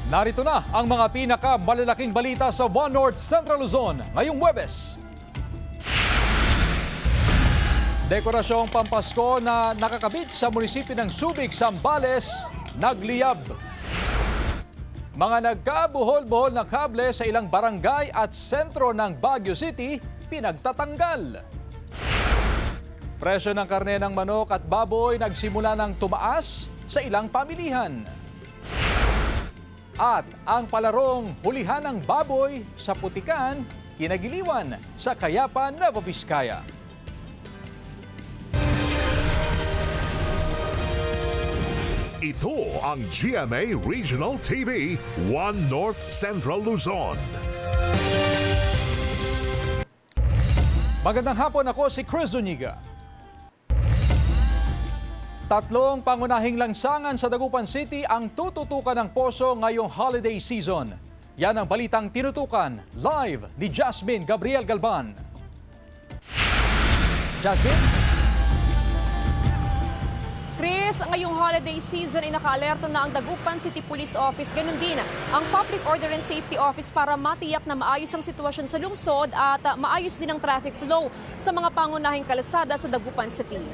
Narito na ang mga pinakamalalaking balita sa One North Central Luzon ngayong Huwebes. Dekorasyong pampasko na nakakabit sa munisipyo ng Subic, Zambales, nagliyab. Mga nagkabuhol-buhol na kable sa ilang barangay at sentro ng Baguio City, pinagtatanggal. Presyo ng karne ng manok at baboy nagsimula ng tumaas sa ilang pamilihan. At ang palarong hulihan ng baboy sa Putikan, kinagiliwan sa Kayapan, Nueva Vizcaya. Ito ang GMA Regional TV, One North Central Luzon. Magandang hapon, ako si Chris Zuniga. Tatlong pangunahing lansangan sa Dagupan City ang tututukan ng poso ngayong holiday season. Yan ang balitang tinutukan live ni Jasmine Gabriel Galban. Jasmine? Chris, ngayong holiday season ay naka-alerto na ang Dagupan City Police Office. Ganun din ang Public Order and Safety Office para matiyak na maayos ang sitwasyon sa lungsod at maayos din ang traffic flow sa mga pangunahing kalsada sa Dagupan City.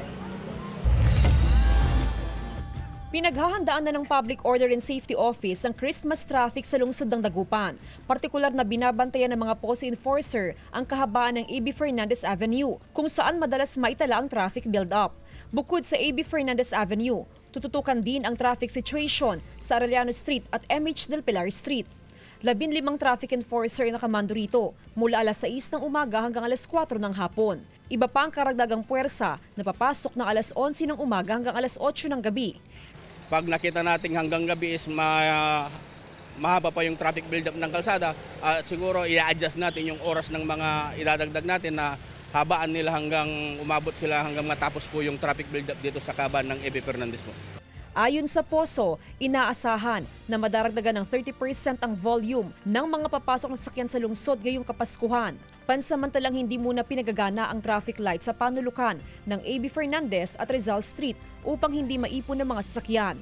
Pinaghahandaan na ng Public Order and Safety Office ang Christmas traffic sa lungsod ng Dagupan. Partikular na binabantayan ng mga poso enforcer ang kahabaan ng A.B. Fernandez Avenue, kung saan madalas maitala ang traffic build-up. Bukod sa A.B. Fernandez Avenue, tututukan din ang traffic situation sa Arellano Street at M.H. Del Pilar Street. 15 traffic enforcer na nakamando rito mula alas 6 ng umaga hanggang alas 4 ng hapon. Iba pa ang karagdagang puwersa na papasok ng alas 11 ng umaga hanggang alas 8 ng gabi. Pag nakita natin hanggang gabi is mahaba pa yung traffic build-up ng kalsada, at siguro i-adjust natin yung oras ng mga idadagdag natin na habaan nila hanggang umabot sila hanggang matapos po yung traffic build-up dito sa kaban ng A.B. Fernandez po. Ayon sa poso, inaasahan na madaragdagan ng 30% ang volume ng mga papasok na sasakyan sa lungsod ngayong Kapaskuhan. Pansamantalang hindi muna pinagagana ang traffic light sa panulukan ng A.B. Fernandez at Rizal Street upang hindi maipon ng mga sasakyan.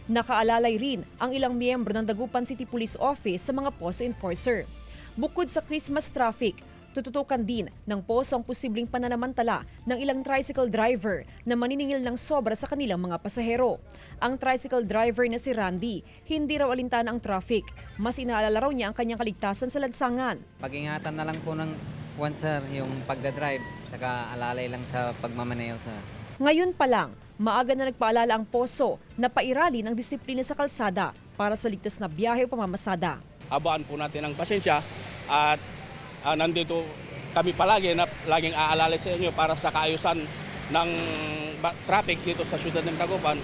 Nakaalalay rin ang ilang miyembro ng Dagupan City Police Office sa mga poso enforcer. Bukod sa Christmas traffic, tututukan din ng poso ang posibleng pananamantala ng ilang tricycle driver na maniningil ng sobra sa kanilang mga pasahero. Ang tricycle driver na si Randy, hindi raw alintana ang traffic. Mas inaalala raw niya ang kanyang kaligtasan sa lansangan. Pag-ingatan na lang po ng once sir, yung pagdadrive, saka alalay lang sa pagmamaneho sir. Ngayon pa lang, maaga na nagpaalala ang poso na pairali ng disiplina sa kalsada para sa ligtas na biyahe o pamamasada. Habaan po natin ang pasensya at nandito kami palagi na laging aalala sa inyo para sa kaayusan ng traffic dito sa siyudad ng Dagupan.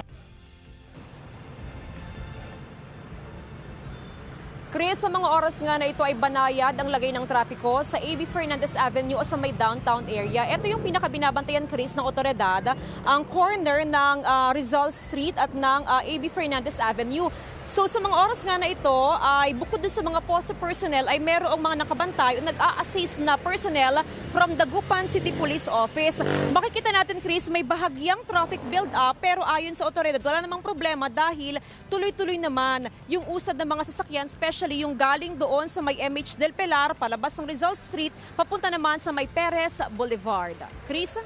Chris, sa mga oras nga na ito ay banayad ang lagay ng trapiko sa A.B. Fernandez Avenue o sa may downtown area. Ito yung pinakabinabantayan, Chris, ng otoridad, ang corner ng Rizal Street at ng A.B. Fernandez Avenue. So sa mga oras nga na ito ay bukod doon sa mga posto personnel ay merong mga nakabantay o nag-a-assist na personnel from Dagupan City Police Office. Makikita natin, Chris, may bahagyang traffic build-up pero ayon sa otoridad wala namang problema dahil tuloy-tuloy naman yung usad ng mga sasakyan, especially yung galing doon sa may M.H. Del Pilar, palabas ng Rizal Street, papunta naman sa may Perez Boulevard. Chris?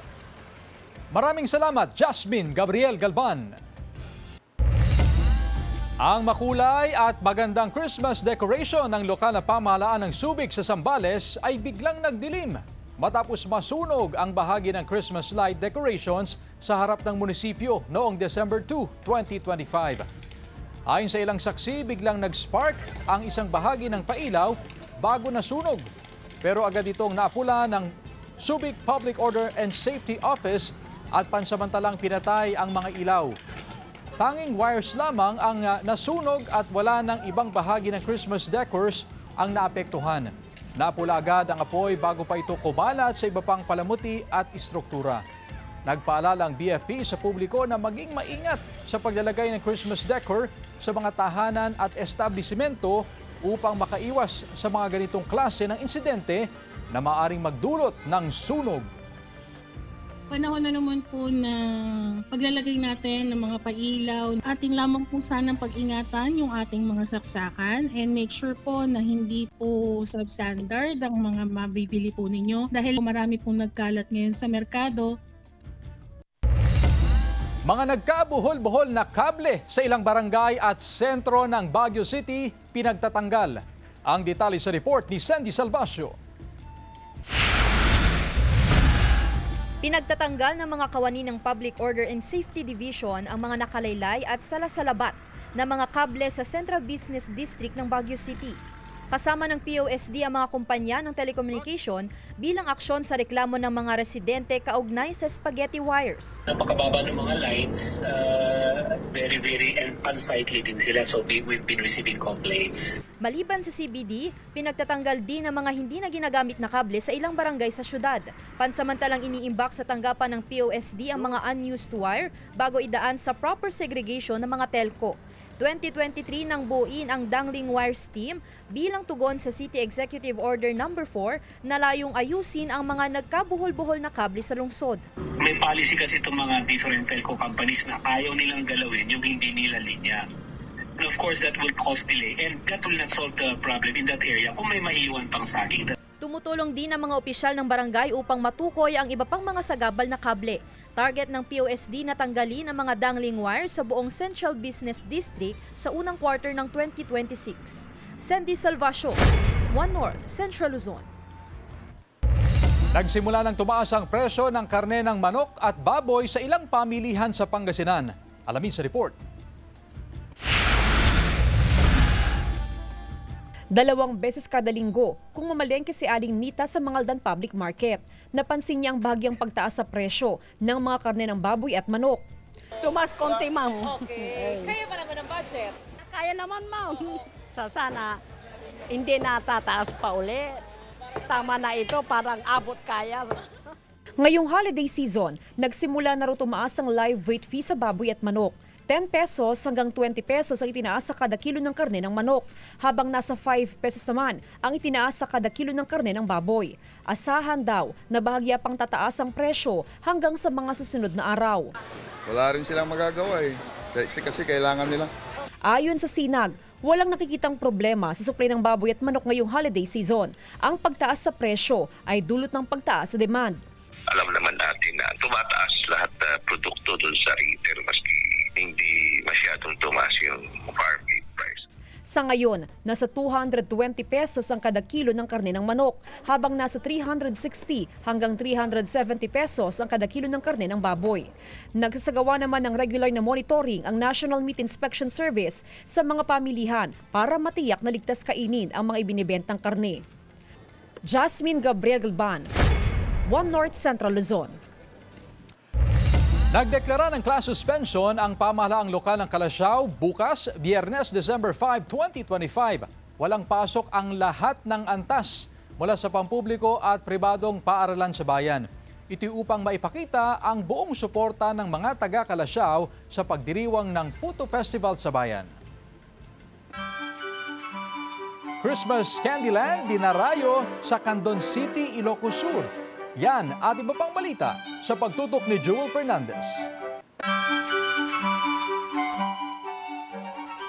Maraming salamat, Jasmine Gabriel Galban. Ang makulay at magandang Christmas decoration ng lokal na pamahalaan ng Subic sa Zambales ay biglang nagdilim matapos masunog ang bahagi ng Christmas light decorations sa harap ng munisipyo noong December 2, 2025. Ayon sa ilang saksi, biglang nag-spark ang isang bahagi ng pailaw bago nasunog. Pero agad itong naapula ng Subic Public Order and Safety Office at pansamantalang pinatay ang mga ilaw. Tanging wires lamang ang nasunog at wala ng ibang bahagi ng Christmas decors ang naapektuhan. Napula agad ang apoy bago pa ito kumalat sa iba pang palamuti at istruktura. Nagpaalala ang BFP sa publiko na maging maingat sa paglalagay ng Christmas decor sa mga tahanan at establisimento upang makaiwas sa mga ganitong klase ng insidente na maaaring magdulot ng sunog. Panahon na naman po na paglalagay natin ng mga pailaw. Ating lamang po sanang pag-ingatan yung ating mga saksakan and make sure po na hindi po substandard ang mga mabibili po ninyo dahil marami pong nagkalat ngayon sa merkado. Mga nagkabuhol-buhol na kable sa ilang barangay at sentro ng Baguio City pinagtatanggal. Ang detalye sa report ni Sandy Salvacio. Pinagtatanggal ng mga kawani ng Public Order and Safety Division ang mga nakalaylay at salasalabat na mga kable sa Central Business District ng Baguio City. Kasama ng POSD ang mga kumpanya ng telecommunication bilang aksyon sa reklamo ng mga residente kaugnay sa spaghetti wires. Napakababa ng mga lines, very unsightly din sila, so we've been receiving complaints. Maliban sa CBD, pinagtatanggal din ang mga hindi na ginagamit na kable sa ilang barangay sa syudad. Pansamantalang iniimbak sa tanggapan ng POSD ang mga unused wire bago idaan sa proper segregation ng mga telco. 2023 nang buuin ang Dangling Wires Team bilang tugon sa City Executive Order No. 4 na layong ayusin ang mga nagkabuhol-buhol na kable sa lungsod. May policy kasi itong mga different telco companies na ayaw nilang galawin yung hindi nila linya. And of course, that will cause delay and that will not solve the problem in that area kung may maiiwan pang saging. Tumutulong din ang mga opisyal ng barangay upang matukoy ang iba pang mga sagabal na kable. Target ng POSD na tanggalin ang mga dangling wires sa buong Central Business District sa unang quarter ng 2026. Sandy Salvacio, One North, Central Luzon. Nagsimula ng tumaas ang presyo ng karne ng manok at baboy sa ilang pamilihan sa Pangasinan. Alamin sa report. 2 beses kada linggo kung mamalengke si Aling Nita sa Mangaldan Public Market. Napansin niya ang bahagyang pagtaas sa presyo ng mga karne ng baboy at manok. Tumas konti, ma'am. Okay. Kaya pa naman ang budget? Kaya naman, ma'am. Sana hindi na tataas pa ulit. Tama na ito, parang abot kaya. Ngayong holiday season, nagsimula na rin tumaas ang live weight fee sa baboy at manok. 10 pesos hanggang 20 pesos ang itinaas sa kada kilo ng karne ng manok, habang nasa 5 pesos naman ang itinaas sa kada kilo ng karne ng baboy. Asahan daw na bahagya pang tataas ang presyo hanggang sa mga susunod na araw. Wala rin silang magagawa kasi kailangan nila. Ayon sa Sinag, walang nakikitang problema sa supply ng baboy at manok ngayong holiday season. Ang pagtaas sa presyo ay dulot ng pagtaas sa demand. Alam naman natin na tumataas lahat na produkto dun sa retail maski hindi masyadong tumaas yung farm meat price. Sa ngayon, nasa 220 pesos ang kada kilo ng karne ng manok, habang nasa 360 hanggang 370 pesos ang kada kilo ng karne ng baboy. Nagsasagawa naman ng regular na monitoring ang National Meat Inspection Service sa mga pamilihan para matiyak na ligtas kainin ang mga ibinibentang karne. Jasmine Gabriel Galban, One North, Central Luzon. Nagdeklara ng class suspension ang pamahalaang lokal ng Calasiao bukas, Biyernes, December 5, 2025. Walang pasok ang lahat ng antas mula sa pampubliko at pribadong paaralan sa bayan. Ito upang maipakita ang buong suporta ng mga taga-Calasiao sa pagdiriwang ng Puto Festival sa bayan. Christmas Candyland dinarayo sa Candon City, Ilocos Sur. Yan at iba pang balita sa pagtutok ni Joel Fernandez.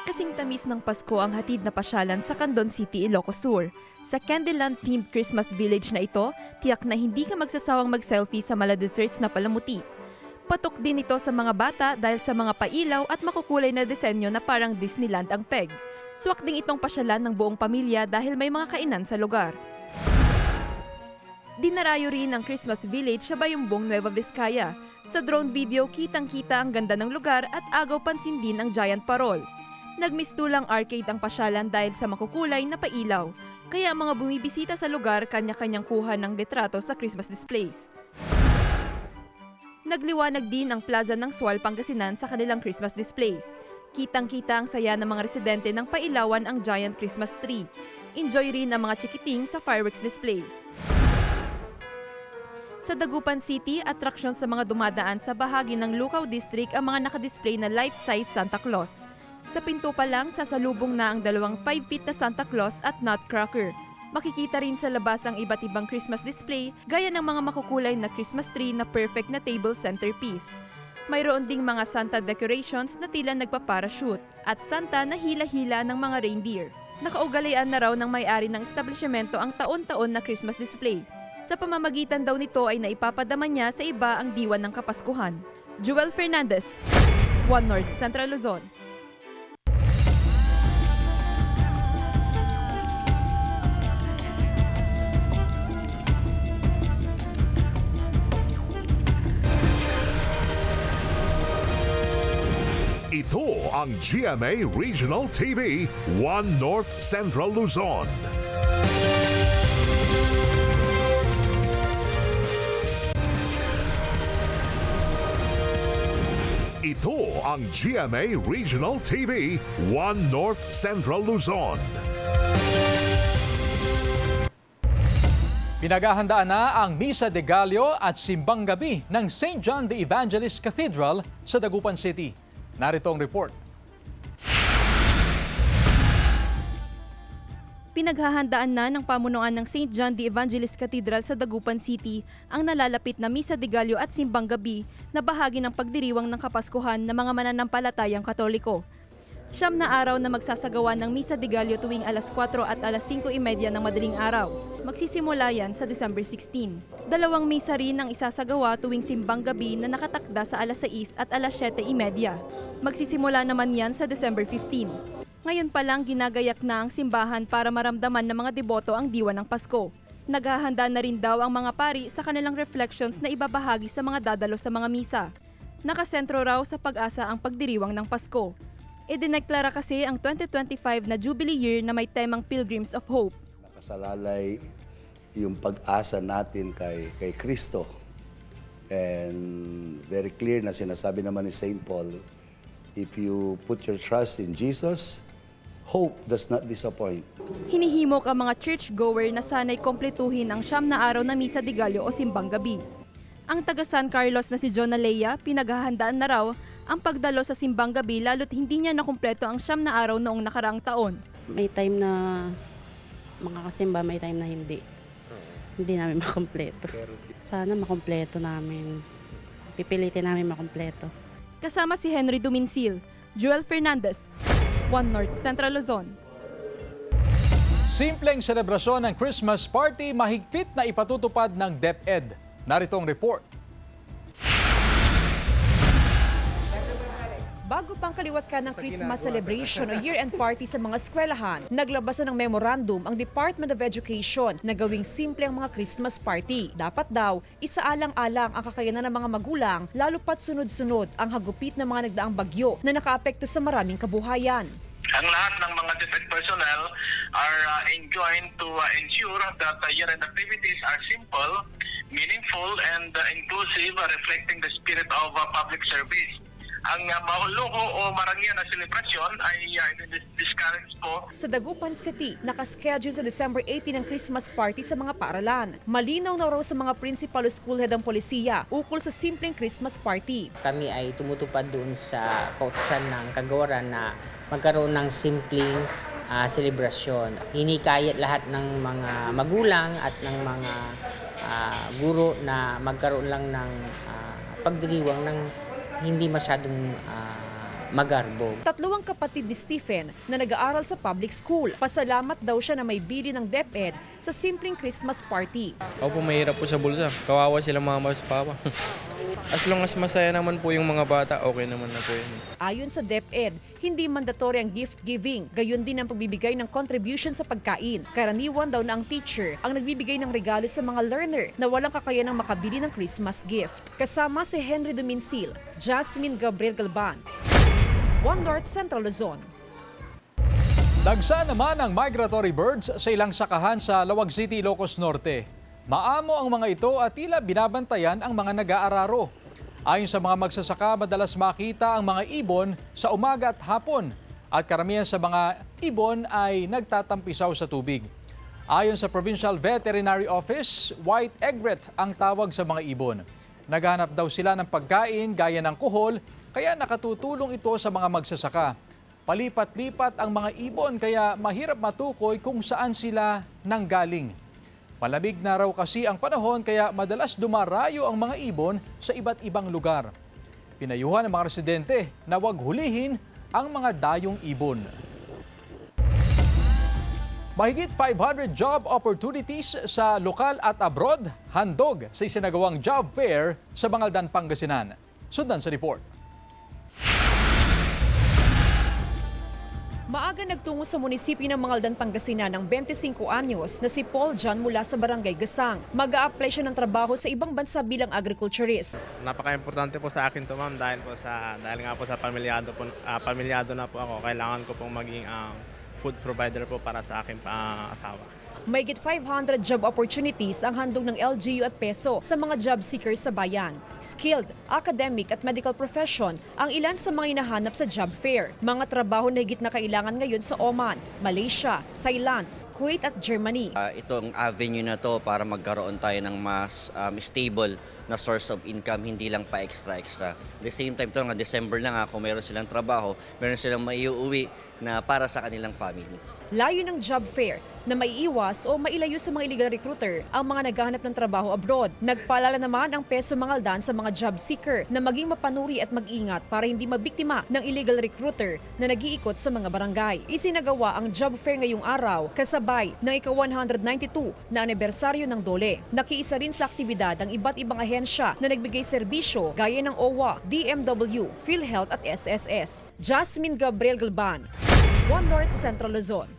Kasing tamis ng Pasko ang hatid na pasyalan sa Candon City, Ilocos Sur. Sa Candyland-themed Christmas village na ito, tiyak na hindi ka magsasawang mag-selfie sa mala desserts na palamuti. Patok din ito sa mga bata dahil sa mga pailaw at makukulay na disenyo na parang Disneyland ang peg. Swak ding itong pasyalan ng buong pamilya dahil may mga kainan sa lugar. Dinarayo rin ng Christmas Village sa Bayumbong, Nueva Vizcaya. Sa drone video, kitang-kita ang ganda ng lugar at agaw pansin din ang giant parol. Nagmistulang arcade ang pasyalan dahil sa makukulay na pailaw. Kaya mga bumibisita sa lugar kanya-kanyang kuha ng litrato sa Christmas displays. Nagliwanag din ang plaza ng Sual, Pangasinan sa kanilang Christmas displays. Kitang-kita ang saya ng mga residente ng pailawan ang giant Christmas tree. Enjoy rin ang mga chikiting sa fireworks display. Sa Dagupan City, atraksyon sa mga dumadaan sa bahagi ng Lucao District ang mga nakadisplay na life-size Santa Claus. Sa pinto pa lang, sasalubong na ang 2 5 feet na Santa Claus at Nutcracker. Makikita rin sa labas ang iba't ibang Christmas display gaya ng mga makukulay na Christmas tree na perfect na table centerpiece. Mayroon ding mga Santa decorations na tila nagpa-parachute at Santa na hila-hila ng mga reindeer. Nakaugalian na raw ng may-ari ng establishmento ang taon-taon na Christmas display. Sa pamamagitan daw nito ay naipapadama niya sa iba ang diwa ng Kapaskuhan. Joel Fernandez, One North Central Luzon. Ito ang GMA Regional TV, One North Central Luzon. Ito ang GMA Regional TV, One North Central Luzon. Pinaghahandaan na ang Misa de Gallo at Simbang Gabi ng St. John the Evangelist Cathedral sa Dagupan City. Narito ang report. Pinaghahandaan na ng pamunuan ng St. John the Evangelist Cathedral sa Dagupan City ang nalalapit na Misa de Gallo at Simbang Gabi na bahagi ng pagdiriwang ng Kapaskuhan ng mga mananampalatayang Katoliko. 9 na araw na magsasagawa ng Misa de Gallo tuwing alas 4 at alas 5:30 ng madaling araw. Magsisimula yan sa December 16. 2 misa rin ang isasagawa tuwing Simbang Gabi na nakatakda sa alas 6 at alas 7:30. Magsisimula naman yan sa December 15. Ngayon pa lang ginagayak na ang simbahan para maramdaman ng mga deboto ang diwa ng Pasko. Naghahanda na rin daw ang mga pari sa kanilang reflections na ibabahagi sa mga dadalo sa mga misa. Nakasentro raw sa pag-asa ang pagdiriwang ng Pasko. Idineklara kasi ang 2025 na Jubilee Year na may temang Pilgrims of Hope. Nakasalalay yung pag-asa natin kay Kristo. And very clear na sinasabi naman ni St. Paul, if you put your trust in Jesus, hope does not disappoint. Hinihimok ang mga churchgoer na sana'y kompletuhin ang 9 na araw na Misa de Gallo o Simbang Gabi. Ang taga San Carlos na si John Alea, pinaghahandaan na raw ang pagdalo sa Simbang Gabi lalo't hindi niya nakumpleto ang 9 na araw noong nakaraang taon. May time na makakasimba, may time na hindi. Hindi namin makumpleto. Sana makumpleto namin. Pipilitin namin makumpleto. Kasama si Henry Duminsil, Joel Fernandez, One North Central Luzon. Simpleng selebrasyon ng Christmas party mahigpit na ipatutupad ng DepEd. Narito ang report. Bago pang kaliwat ka ng Christmas celebration o year-end party sa mga eskwelahan, naglabas na ng memorandum ang Department of Education na gawing simple ang mga Christmas party. Dapat daw, isaalang-alang ang kakayanan ng mga magulang, lalo pat sunod-sunod ang hagupit ng mga nagdaang bagyo na nakaapekto sa maraming kabuhayan. Ang lahat ng mga DepEd personnel are enjoined to ensure that year-end activities are simple, meaningful, and inclusive, reflecting the spirit of public service. Ang mahuloko o marangyan na selebrasyon ay discourage po. Sa Dagupan City, nakaschedule sa December 18 ang Christmas party sa mga paaralan. Malinaw na raw sa mga principal o school head ang polisiya ukol sa simpleng Christmas party. Kami ay tumutupad doon sa kautusan ng kagawaran na magkaroon ng simpleng selebrasyon. Hinikayat lahat ng mga magulang at ng mga guro na magkaroon lang ng pagdiriwang ng hindi masyadong magarbog. 3 kapatid ni Stephen na nag-aaral sa public school. Pasalamat daw siya na may bili ng DepEd sa simpleng Christmas party. Opo, mahirap po sa bulsa. Kawawa sila mama at papa. As long as masaya naman po yung mga bata, okay naman na po yun. Ayon sa DepEd, hindi mandatory ang gift giving. Gayon din ang pagbibigay ng contribution sa pagkain. Karaniwan daw na ang teacher ang nagbibigay ng regalo sa mga learner na walang kakayanang makabili ng Christmas gift. Kasama si Henry Duminsil, Jasmine Gabriel Galban, One North Central Luzon. Dagsa naman ang migratory birds sa ilang sakahan sa Lawag City, Ilocos Norte. Maamo ang mga ito at tila binabantayan ang mga nag-aararo. Ayon sa mga magsasaka, madalas makita ang mga ibon sa umaga at hapon at karamihan sa mga ibon ay nagtatampisaw sa tubig. Ayon sa Provincial Veterinary Office, white egret ang tawag sa mga ibon. Naghahanap daw sila ng pagkain gaya ng kuhol, kaya nakatutulong ito sa mga magsasaka. Palipat-lipat ang mga ibon kaya mahirap matukoy kung saan sila nanggaling. Malamig na raw kasi ang panahon kaya madalas dumarayo ang mga ibon sa iba't ibang lugar. Pinayuhan ng mga residente na huwag hulihin ang mga dayong ibon. Mahigit 500 job opportunities sa lokal at abroad, handog sa isinagawang job fair sa Bangaldan, Pangasinan. Sundan sa report. Maaga nagtungo sa munisipyo ng Bangaldan, Pangasinan ng 25 anyos na si Paul John mula sa Barangay Gasang. Mag-a-apply siya ng trabaho sa ibang bansa bilang agriculturist. Napaka-importante po sa akin to, ma'am, dahil nga po sa pamilyado na po ako. Kailangan ko pong maging food provider po para sa aking asawa. Mahigit 500 job opportunities ang handog ng LGU at PESO sa mga job seekers sa bayan. Skilled, academic at medical profession ang ilan sa mga hinahanap sa job fair. Mga trabaho na higit na kailangan ngayon sa Oman, Malaysia, Thailand, Kuwait at Germany. Itong avenue na to para magkaroon tayo ng mas stable na source of income, hindi lang pa extra. At the same time, ito nga December lang kung meron silang trabaho, meron silang maiuwi na para sa kanilang family. Layo ng job fair na maiiwas o mailayo sa mga illegal recruiter ang mga naghahanap ng trabaho abroad. Nagpaalala naman ang PESO Bangaldan sa mga job seeker na maging mapanuri at mag-ingat para hindi mabiktima ng illegal recruiter na nag-iikot sa mga barangay. Isinagawa ang job fair ngayong araw kasabay ng ika-192 na anibersaryo ng DOLE. Nakiisa rin sa aktibidad ang iba't ibang ahensya na nagbigay serbisyo gaya ng OWA, DMW, PhilHealth at SSS. Jasmine Gabriel Galban, One North Central Luzon.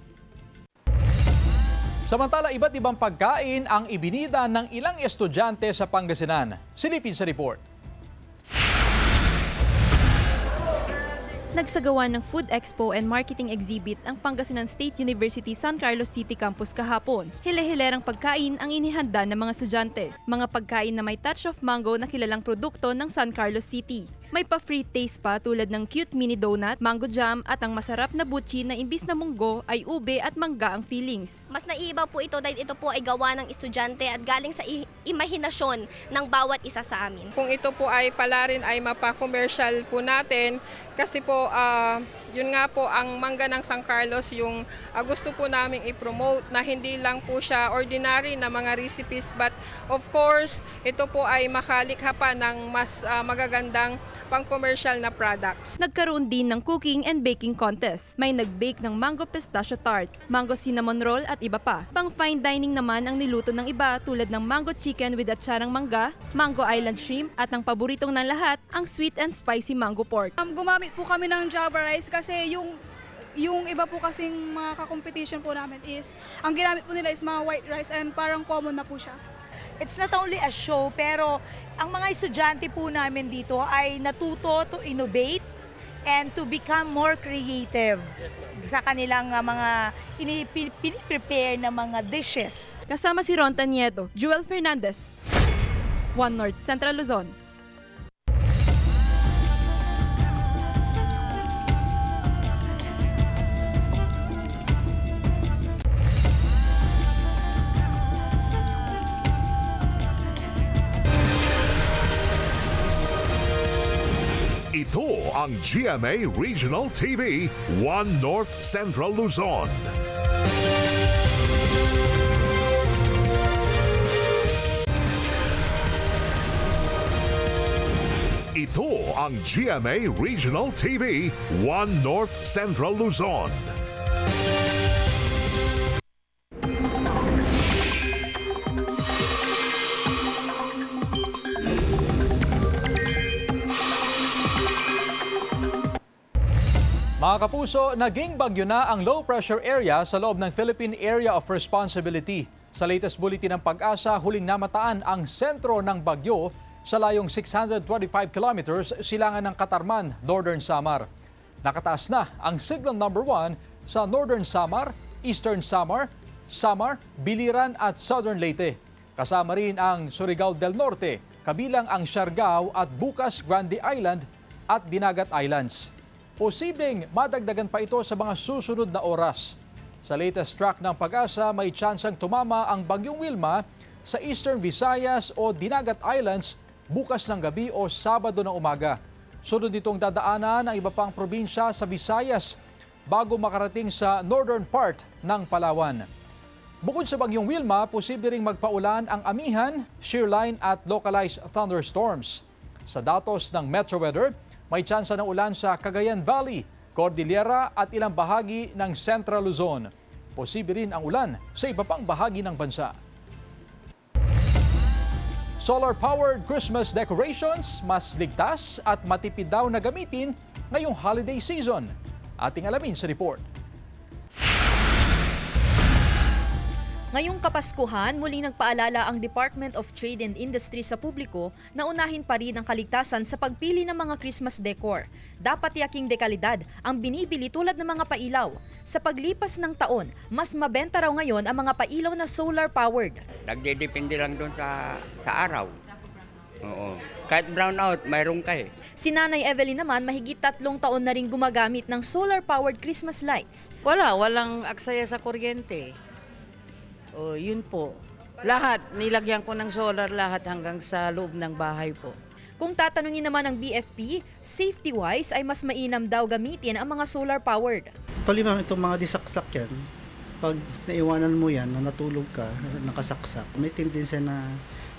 Samantala, iba't ibang pagkain ang ibinida ng ilang estudyante sa Pangasinan. Silipin sa report. Nagsagawa ng Food Expo and Marketing Exhibit ang Pangasinan State University San Carlos City Campus kahapon. Hile-hilerang pagkain ang inihanda ng mga estudyante. Mga pagkain na may touch of mango na kilalang produkto ng San Carlos City. May pa-free taste pa tulad ng cute mini donut, mango jam at ang masarap na butchi na imbis na munggo ay ube at mangga ang fillings. Mas naiiba po ito dahil ito po ay gawa ng estudyante at galing sa imahinasyon ng bawat isa sa amin. Kung ito po ay pala rin ay mapa-commercial po natin kasi po yun nga po ang mangga ng San Carlos yung gusto po namin i-promote na hindi lang po siya ordinary na mga recipes but of course ito po ay makalikha pa ng mas magagandang pang-commercial na products. Nagkaroon din ng cooking and baking contest. May nag-bake ng mango pistachio tart, mango cinnamon roll at iba pa. Pang fine dining naman ang niluto ng iba tulad ng mango chicken with atsarang mangga, mango island shrimp at ang paboritong ng lahat, ang sweet and spicy mango pork. Gumamit po kami ng Java rice kasi yung iba po kasing mga ka-competition po namin is, ang ginamit po nila is mga white rice and parang common na po siya. It's not only a show pero ang mga estudyante po namin dito ay natuto to innovate and to become more creative sa kanilang mga piniprepare na mga dishes. Kasama si Ron Tanieto, Joel Fernandez, One North Central Luzon. Ito ang GMA Regional TV, One North Central Luzon. Ito ang GMA Regional TV, One North Central Luzon. Mga kapuso, naging bagyo na ang low pressure area sa loob ng Philippine Area of Responsibility. Sa latest bulletin ng Pag-asa, huling namataan ang sentro ng bagyo sa layong 625 kilometers silangan ng Katarman, Northern Samar. Nakataas na ang signal number 1 sa Northern Samar, Eastern Samar, Biliran at Southern Leyte. Kasama rin ang Surigao del Norte, kabilang ang Siargao at Bukas Grande Island at Dinagat Islands. Posibleng madagdagan pa ito sa mga susunod na oras. Sa latest track ng Pag-asa, may tsansang tumama ang Bagyong Wilma sa Eastern Visayas o Dinagat Islands bukas ng gabi o Sabado ng umaga. Sunod nitong dadaanan ang iba pang probinsya sa Visayas bago makarating sa northern part ng Palawan. Bukod sa bagyong Wilma, posible ring magpaulan ang amihan, shearline at localized thunderstorms. Sa datos ng Metro Weather, may tsansa ng ulan sa Cagayan Valley, Cordillera at ilang bahagi ng Central Luzon. Posible rin ang ulan sa iba pang bahagi ng bansa. Solar-powered Christmas decorations mas ligtas at matipid daw na gamitin ngayong holiday season. Ating alamin sa report. Ngayong Kapaskuhan, muling nagpaalala ang Department of Trade and Industry sa publiko na unahin pa rin ang kaligtasan sa pagpili ng mga Christmas decor. Dapat yaking dekalidad ang binibili tulad ng mga pailaw. Sa paglipas ng taon, mas mabenta raw ngayon ang mga pailaw na solar-powered. Nagdedepende lang doon sa araw. Oo. Kahit brownout, mayroon ka eh. Si Nanay Evelyn naman, mahigit 3 taon na rin gumagamit ng solar-powered Christmas lights. Walang aksaya sa kuryente. O, yun po. Lahat, nilagyan ko ng solar lahat hanggang sa loob ng bahay po. Kung tatanungin naman ng BFP, safety-wise ay mas mainam daw gamitin ang mga solar-powered. Actually ma'am, itong mga disaksak yan, pag naiwanan mo yan, na natulog ka, nakasaksak, may tendensya na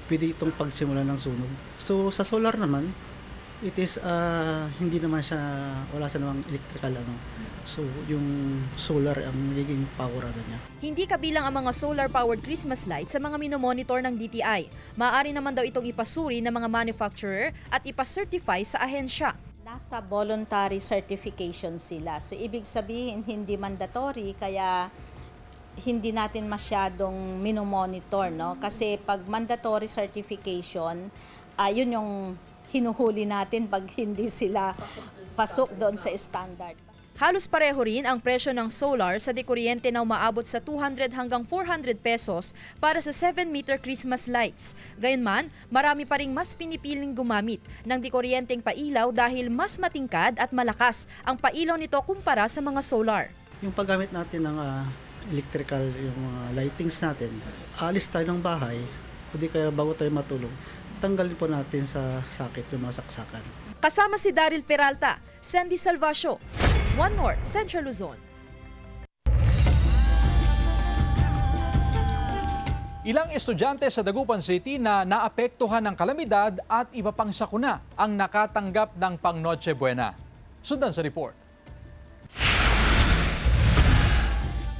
pwede itong pagsimula ng sunog. So sa solar naman, it is hindi naman siya, wala sa namang electrical So yung solar ang magiging power niya. Hindi kabilang ang mga solar-powered Christmas lights sa mga minomonitor ng DTI. Maaari naman daw itong ipasuri ng mga manufacturer at ipacertify sa ahensya. Nasa voluntary certification sila. So ibig sabihin hindi mandatory, kaya hindi natin masyadong minomonitor, no? Kasi pag mandatory certification, yun yung hinuhuli natin pag hindi sila pasok doon sa standard. Halos pareho rin ang presyo ng solar sa dekuryente na umaabot sa 200 hanggang 400 pesos para sa 7-meter Christmas lights. Gayunman, marami pa ring mas pinipiling gumamit ng dekuryenteng pailaw dahil mas matingkad at malakas ang pailaw nito kumpara sa mga solar. Yung paggamit natin ng electrical, yung lightings natin, alis tayo ng bahay, o di kaya bago tayo matulog, tanggalin po natin sa sakit yung mga saksakan. Kasama si Daryl Peralta, Sandy Salvacio, One North, Central Luzon. Ilang estudyante sa Dagupan City na naapektuhan ng kalamidad at iba pang sakuna ang nakatanggap ng pang Noche Buena. Sundan sa report.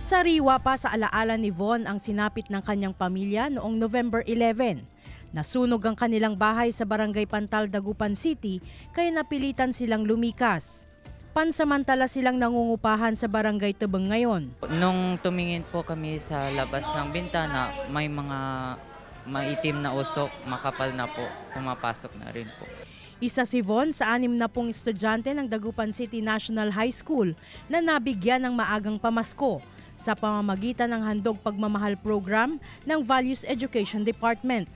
Sariwa pa sa alaala ni Von ang sinapit ng kanyang pamilya noong November 11. Nasunog ang kanilang bahay sa Barangay Pantal, Dagupan City kaya napilitan silang lumikas. Pansamantala silang nangungupahan sa Barangay Tabang ngayon. Nung tumingin po kami sa labas ng bintana, may mga maitim na usok, makapal na po, pumapasok na rin po. Isa si Von sa 60 estudyante ng Dagupan City National High School na nabigyan ng maagang pamasko sa pamamagitan ng Handog Pagmamahal Program ng Values Education Department.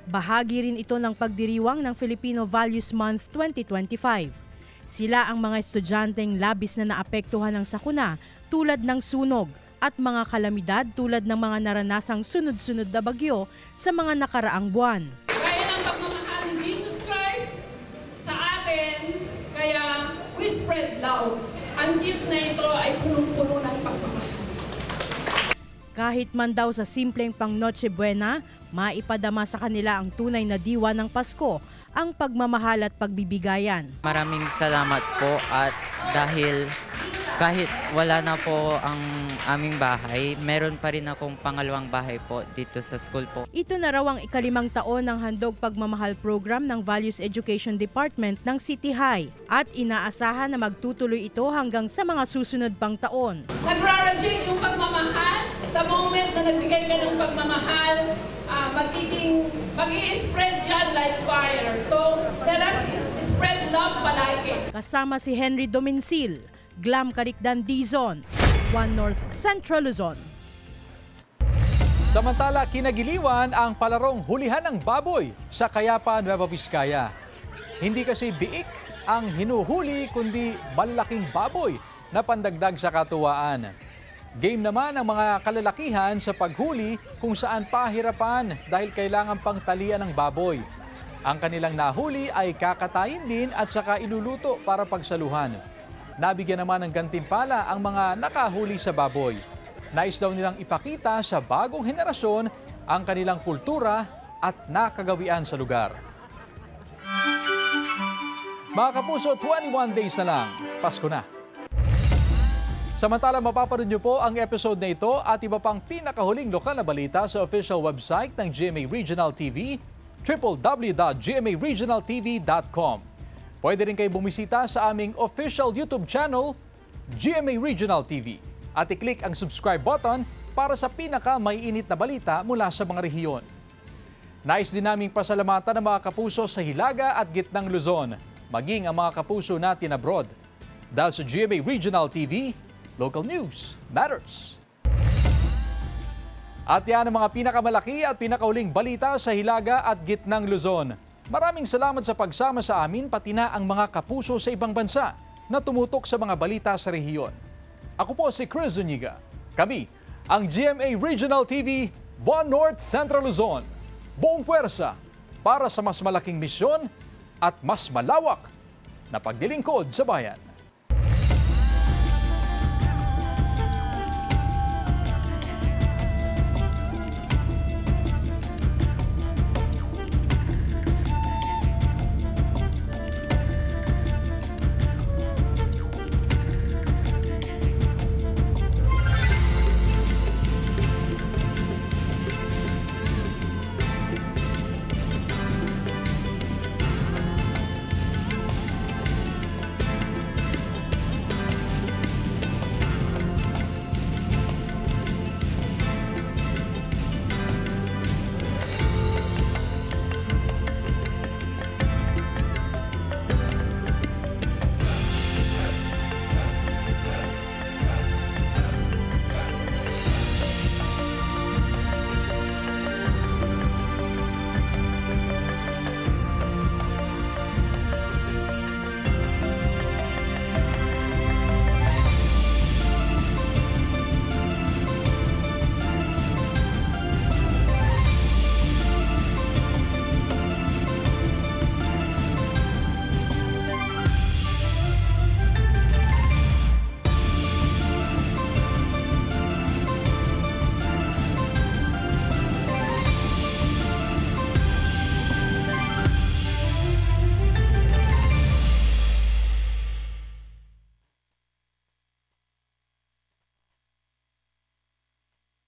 Bahagi rin ito ng pagdiriwang ng Filipino Values Month 2025. Sila ang mga estudyanteng labis na naapektuhan ng sakuna tulad ng sunog at mga kalamidad tulad ng mga naranasang sunod-sunod na bagyo sa mga nakaraang buwan. Kaya ng pagmamahal ni Jesus Christ sa atin, kaya we spread love. Ang gift na ito ay punong-puno ng pagmamahal. Kahit man daw sa simpleng pang Noche Buena, maipadama sa kanila ang tunay na diwa ng Pasko, ang pagmamahal at pagbibigayan. Maraming salamat po at dahil kahit wala na po ang aming bahay, meron pa rin akong pangalawang bahay po dito sa school po. Ito na raw ang ika-5 taon ng Handog Pagmamahal Program ng Values Education Department ng City High at inaasahan na magtutuloy ito hanggang sa mga susunod pang taon. Nagra-radiate yung pagmamahal. The moment na nagbigay ka ng pagmamahal, mag-i-spread dyan like fire. So, let us spread love palagi. Kasama si Henry Domincil, Glam Caricdan Dizon, One North Central Luzon. Samantala, kinagiliwan ang palarong hulihan ng baboy sa Cayapa, Nueva Vizcaya. Hindi kasi biik ang hinuhuli kundi malaking baboy na pandagdag sa katuwaan. Game naman ang mga kalalakihan sa paghuli kung saan pahirapan dahil kailangan pang talian ng baboy. Ang kanilang nahuli ay kakatayin din at saka iluluto para pagsaluhan. Nabigyan naman ng gantimpala ang mga nakahuli sa baboy. Nais daw nilang ipakita sa bagong henerasyon ang kanilang kultura at nakagawian sa lugar. Mga kapuso, 21 days na lang, Pasko na. Samantala, mapapanood niyo po ang episode na ito at iba pang pinakahuling lokal na balita sa official website ng GMA Regional TV, www.gmaregionaltv.com. Pwede rin kayo bumisita sa aming official YouTube channel, GMA Regional TV, at i-click ang subscribe button para sa pinaka-maiinit na balita mula sa mga rehiyon. Nais din naming pasalamatan ang mga kapuso sa Hilaga at Gitnang Luzon, maging ang mga kapuso natin abroad. Dahil sa GMA Regional TV, local news matters. At yan ang mga pinakamalaki at pinakauling balita sa Hilaga at Gitnang Luzon. Maraming salamat sa pagsama sa amin, pati na ang mga kapuso sa ibang bansa na tumutok sa mga balita sa rehiyon. Ako po si Chris Zuniga. Kami, ang GMA Regional TV, 1 North Central Luzon. Buong puwersa para sa mas malaking misyon at mas malawak na paglilingkod sa bayan.